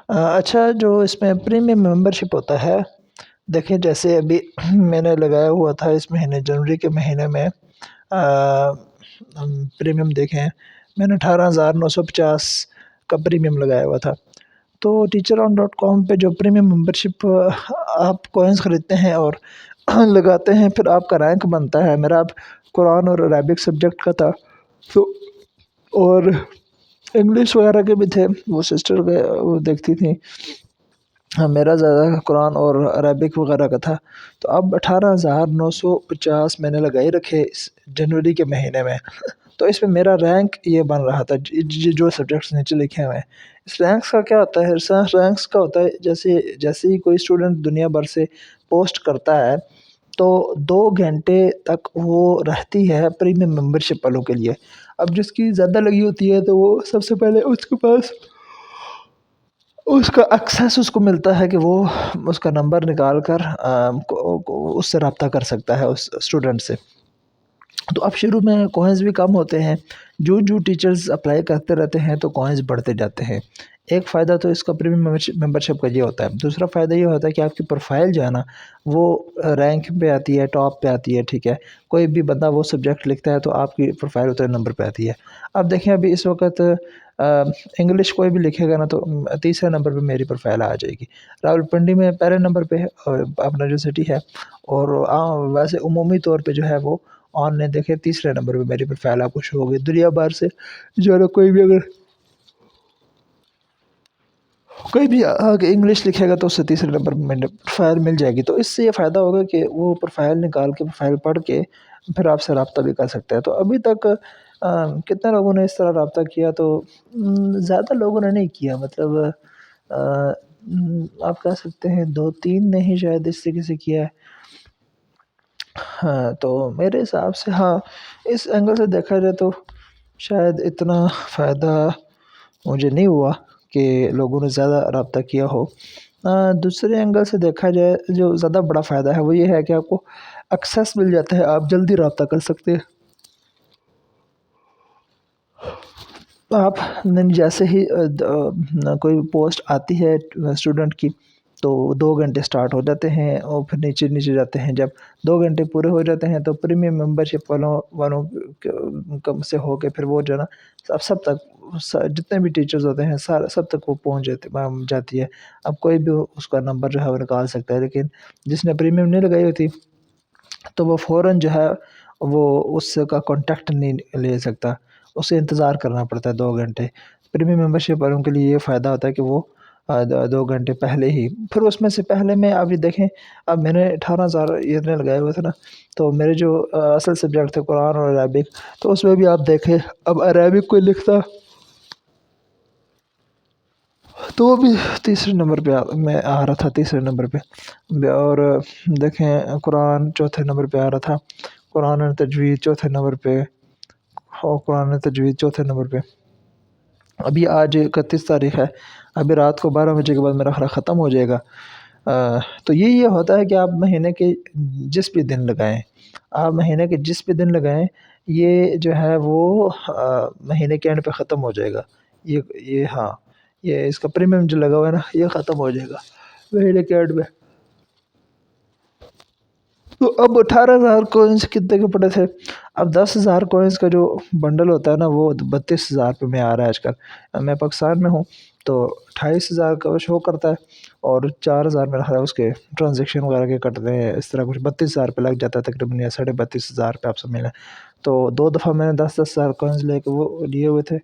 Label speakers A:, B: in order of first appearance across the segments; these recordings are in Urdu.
A: اچھا، جو اس میں پریمیم ممبرشپ ہوتا ہے، دیکھیں جیسے ابھی میں نے لگایا ہوا تھا اس مہینے جنوری کے مہینے میں پریمیم دیکھیں، میں نے 18,950 کا پریمیم لگایا ہوا تھا۔ تو teacheron.com پہ جو پریمیم ممبرشپ آپ کوئنس خریدتے ہیں اور لگاتے ہیں، پھر آپ کا رینک بنتا ہے۔ میرا اب قرآن اور عربک سبجیکٹ کا تھا، تو اور انگلش وغیرہ کے بھی تھے، وہ سسٹر وہ دیکھتی تھیں۔ ہاں، میرا زیادہ قرآن اور عربک وغیرہ کا تھا، تو اب 18,950 میں نے لگائی رکھے اس جنوری کے مہینے میں۔ تو اس میں میرا رینک یہ بن رہا تھا، جو سبجیکٹس نیچے لکھے ہوئے ہیں۔ اس رینکس کا کیا ہوتا ہے؟ رینکس کا ہوتا ہے جیسے ہی کوئی اسٹوڈنٹ دنیا بھر سے پوسٹ کرتا ہے، تو 2 گھنٹے تک وہ رہتی ہے پریمیم ممبرشپ والوں کے لیے۔ اب جس کی زیادہ لگی ہوتی ہے تو وہ سب سے پہلے اس کے پاس اس کا ایکسیس اس کو ملتا ہے کہ وہ اس کا نمبر نکال کر اس سے رابطہ کر سکتا ہے اس اسٹوڈنٹ سے۔ تو اب شروع میں کوئنز بھی کم ہوتے ہیں، جو ٹیچرز اپلائی کرتے رہتے ہیں تو کوئنز بڑھتے جاتے ہیں۔ ایک فائدہ تو اس کا پریمیم ممبرشپ کا یہ ہوتا ہے۔ دوسرا فائدہ یہ ہوتا ہے کہ آپ کی پروفائل جو ہے نا، وہ رینک پہ آتی ہے، ٹاپ پہ آتی ہے، ٹھیک ہے۔ کوئی بھی بندہ وہ سبجیکٹ لکھتا ہے تو آپ کی پروفائل اتنے نمبر پہ آتی ہے۔ اب دیکھیں ابھی اس وقت انگلش کوئی بھی لکھے گا نا تو تیسرے نمبر پہ میری پروفائل آ جائے گی۔ راولپنڈی میں پہلے نمبر پہ ہے اپنا جو سٹی ہے، اور ویسے عمومی طور پہ جو ہے وہ آن لائن دیکھیں تیسرے نمبر پہ میری پروفائل آپ کو شو ہوگی۔ دنیا بھر سے جو ہے کوئی بھی اگر کوئی بھی آگے انگلش لکھے گا تو اس سے تیسرے نمبر پہ پروفائل مل جائے گی۔ تو اس سے یہ فائدہ ہوگا کہ وہ پروفائل نکال کے پروفائل پڑھ کے پھر آپ سے رابطہ بھی کر سکتے ہیں۔ تو ابھی تک کتنے لوگوں نے اس طرح رابطہ کیا؟ تو زیادہ لوگوں نے نہیں کیا، مطلب آپ کہہ سکتے ہیں 2-3 نے ہی شاید اس طریقے سے کیا ہے۔ ہاں، تو میرے حساب سے ہاں، اس اینگل سے دیکھا جائے تو شاید اتنا فائدہ مجھے نہیں ہوا کہ لوگوں نے زیادہ رابطہ کیا ہو۔ دوسرے اینگل سے دیکھا جائے جو زیادہ بڑا فائدہ ہے وہ یہ ہے کہ آپ کو ایکسیس مل جاتا ہے، آپ جلدی رابطہ کر سکتے ہیں۔ آپ جیسے ہی کوئی پوسٹ آتی ہے اسٹوڈنٹ کی، تو 2 گھنٹے سٹارٹ ہو جاتے ہیں اور پھر نیچے نیچے جاتے ہیں۔ جب 2 گھنٹے پورے ہو جاتے ہیں تو پریمیم ممبرشپ والوں سے ہو کے پھر وہ جو ہے نا سب تک جتنے بھی ٹیچرز ہوتے ہیں سب تک وہ پہنچ جاتی ہے۔ اب کوئی بھی اس کا نمبر جو ہے وہ نکال سکتا ہے، لیکن جس نے پریمیم نہیں لگائی ہوتی تو وہ فوراً جو ہے وہ اس کا کانٹیکٹ نہیں لے سکتا، اسے انتظار کرنا پڑتا ہے 2 گھنٹے۔ پریمیم ممبرشپ والوں کے لیے یہ فائدہ ہوتا ہے کہ وہ 2 گھنٹے پہلے ہی، پھر اس میں سے پہلے میں ابھی دیکھیں، اب میں نے 18,000 اتنے لگائے ہوئے تھے نا، تو میرے جو اصل سبجیکٹ تھے قرآن اور عربک، تو اس میں بھی آپ دیکھیں اب عربک کوئی لکھتا تو وہ بھی تیسرے نمبر پہ میں آ رہا تھا، تیسرے نمبر پہ۔ اور دیکھیں قرآن چوتھے نمبر پہ آ رہا تھا، قرآن تجوید چوتھے نمبر پہ، اور قرآن تجوید چوتھے نمبر پہ۔ ابھی آج 31 تاریخ ہے، ابھی رات کو 12 بجے کے بعد میرا خرا ختم ہو جائے گا۔ تو یہ ہوتا ہے کہ آپ مہینے کے جس بھی دن لگائیں، آپ مہینے کے جس بھی دن لگائیں، یہ جو ہے وہ مہینے کے اینڈ پہ ختم ہو جائے گا۔ یہ ہاں، یہ اس کا پریمیم جو لگا ہوا ہے نا، یہ ختم ہو جائے گا مہینے کے اینڈ میں۔ تو اب 18,000 کوئنس کتنے کے پڑے تھے؟ اب 10,000 کوئنس کا جو بنڈل ہوتا ہے نا، وہ 32,000 روپے میں آ رہا ہے آج کل۔ میں پاکستان میں ہوں تو 28,000 کا شو کرتا ہے، اور 4,000 میرا خیال ہے اس کے ٹرانزیکشن وغیرہ کے کٹتے ہیں، اس طرح کچھ 32,000 روپے لگ جاتا ہے تقریباً، یا 32,500 روپے آپ سے ملے۔ تو 2 دفعہ میں نے 10,000 کوئنس لے کے وہ لیے ہوئے تھے،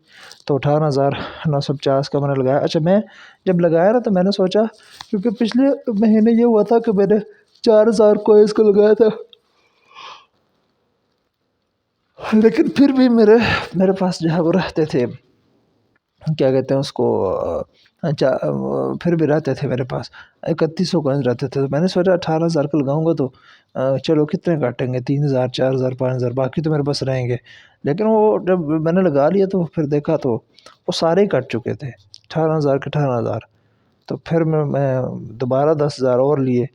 A: تو 18,950 کا میں نے لگایا۔ اچھا، میں جب لگایا نا تو میں نے سوچا، کیونکہ پچھلے مہینے یہ ہوا تھا کہ میں نے 4,000 کوئنس کا لگایا تھا، لیکن پھر بھی میرے پاس جو ہے وہ رہتے تھے، کیا کہتے ہیں اس کو، اچھا پھر بھی رہتے تھے میرے پاس 3,100 کوئنس رہتے تھے۔ تو میں نے سوچا 18,000 کا لگاؤں گا تو چلو کتنے کاٹیں گے، 3,000 4,000 5,000، باقی تو میرے پاس رہیں گے۔ لیکن وہ جب میں نے لگا لیا تو پھر دیکھا تو وہ سارے ہی کٹ چکے تھے، 18,000 کے 18,000۔ تو پھر میں دوبارہ 10,000 اور لیے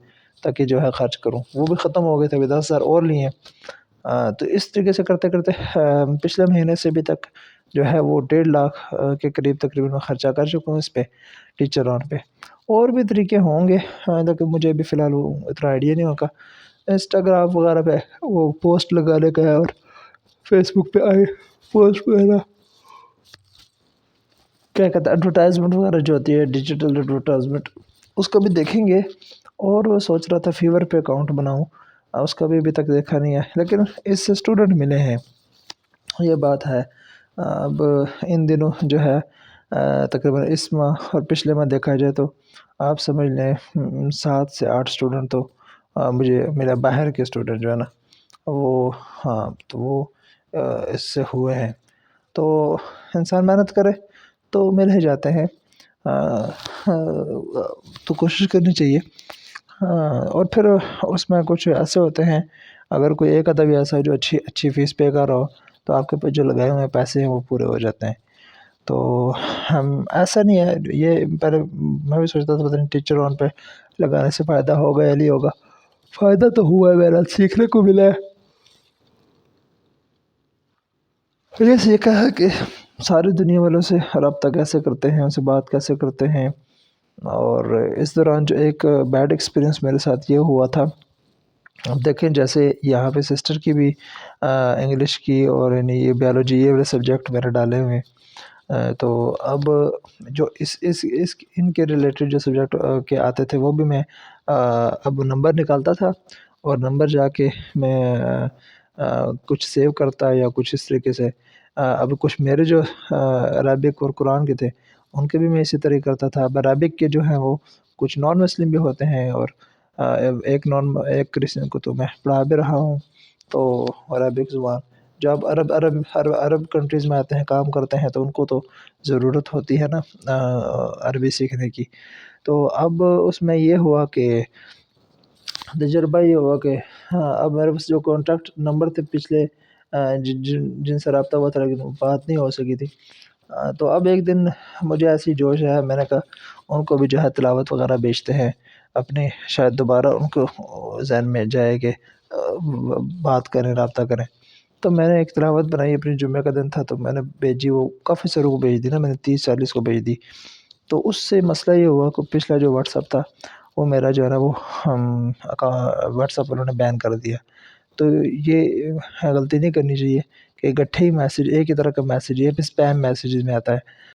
A: تاکہ جو ہے خرچ کروں، وہ بھی ختم ہو گئے تھے، ابھی 10,000 اور لیے ہیں۔ تو اس طریقے سے کرتے کرتے پچھلے مہینے سے ابھی تک جو ہے وہ 1.5 لاکھ کے قریب تقریباً میں خرچہ کر چکا ہوں اس پہ، ٹیچر آن پہ۔ اور بھی طریقے ہوں گے لیکن مجھے بھی فی الحال وہ اتنا آئیڈیا نہیں ہوگا۔ انسٹاگرام وغیرہ پہ وہ پوسٹ لگانے کا ہے، اور فیس بک پہ آئے پوسٹ وغیرہ کیا کہتے ہیں ایڈورٹائزمنٹ وغیرہ جو ہوتی ہے، ڈیجیٹل ایڈورٹائزمنٹ، اس کو بھی دیکھیں گے۔ اور وہ سوچ رہا تھا فیور پہ اکاؤنٹ بناؤں، اس کا بھی ابھی تک دیکھا نہیں ہے، لیکن اس سے اسٹوڈنٹ ملے ہیں، یہ بات ہے۔ اب ان دنوں جو ہے تقریباً اس ماہ اور پچھلے ماہ دیکھا جائے تو آپ سمجھ لیں 7 سے 8 اسٹوڈنٹ تو مجھے میرا باہر کے اسٹوڈنٹ جو ہے نا وہ، ہاں تو وہ اس سے ہوئے ہیں۔ تو انسان محنت کرے تو مل ہی جاتے ہیں، تو کوشش کرنی چاہیے۔ اور پھر اس میں کچھ ایسے ہوتے ہیں، اگر کوئی ایک آدھا بھی ایسا ہے جو اچھی فیس پے کر رہا ہو تو آپ کے پاس جو لگائے ہوئے پیسے ہیں وہ پورے ہو جاتے ہیں۔ تو ہم ایسا نہیں ہے، یہ پہلے میں بھی سوچتا تھا پتہ نہیں ٹیچر آن پہ لگانے سے فائدہ ہوگا یا نہیں ہوگا، فائدہ تو ہوا ہے، میرا سیکھنے کو ملا ہے۔ یہ سیکھا ہے کہ ساری دنیا والوں سے رابطہ کیسے کرتے ہیں، ان سے بات کیسے کرتے ہیں۔ اور اس دوران جو ایک بیڈ ایکسپیرئنس میرے ساتھ یہ ہوا تھا، اب دیکھیں جیسے یہاں پہ سسٹر کی بھی انگلش کی اور یعنی یہ بیالوجی یہ والے سبجیکٹ میرے ڈالے ہوئے ہیں، تو اب جو اس ان کے ریلیٹڈ جو سبجیکٹ کے آتے تھے وہ بھی میں اب نمبر نکالتا تھا، اور نمبر جا کے میں کچھ سیو کرتا یا کچھ اس طریقے سے۔ اب کچھ میرے جو عربک اور قرآن کے تھے ان کے بھی میں اسی طرح کرتا تھا۔ اب عربک کے جو ہیں وہ کچھ نان مسلم بھی ہوتے ہیں، اور ایک کرسچن کو تو میں پڑھا بھی رہا ہوں، تو عربک زبان جو اب عرب کنٹریز میں آتے ہیں کام کرتے ہیں تو ان کو تو ضرورت ہوتی ہے نا عربی سیکھنے کی۔ تو اب اس میں یہ ہوا کہ تجربہ یہ ہوا کہ اب میرے پاس جو کانٹیکٹ نمبر تھے پچھلے جن سے رابطہ ہوا تھا لیکن بات نہیں ہو سکی تھی، تو اب ایک دن مجھے ایسی جوش ہے، میں نے کہا ان کو بھی جو ہے تلاوت وغیرہ بیچتے ہیں اپنی، شاید دوبارہ ان کو ذہن میں جائے کہ بات کریں، رابطہ کریں۔ تو میں نے ایک تلاوت بنائی، اپنی جمعہ کا دن تھا تو میں نے بھیجی، وہ کافی ساروں کو بھیج دی نا، میں نے 30-40 کو بھیج دی۔ تو اس سے مسئلہ یہ ہوا کہ پچھلا جو واٹس ایپ تھا وہ میرا جو ہے نا وہ واٹس ایپ انہوں نے بین کر دیا۔ تو یہ غلطی نہیں کرنی چاہیے کہ اکٹھے ہی میسیج، ایک ہی طرح کا میسیج، یہ بھی اسپیم میسیجز میں آتا ہے۔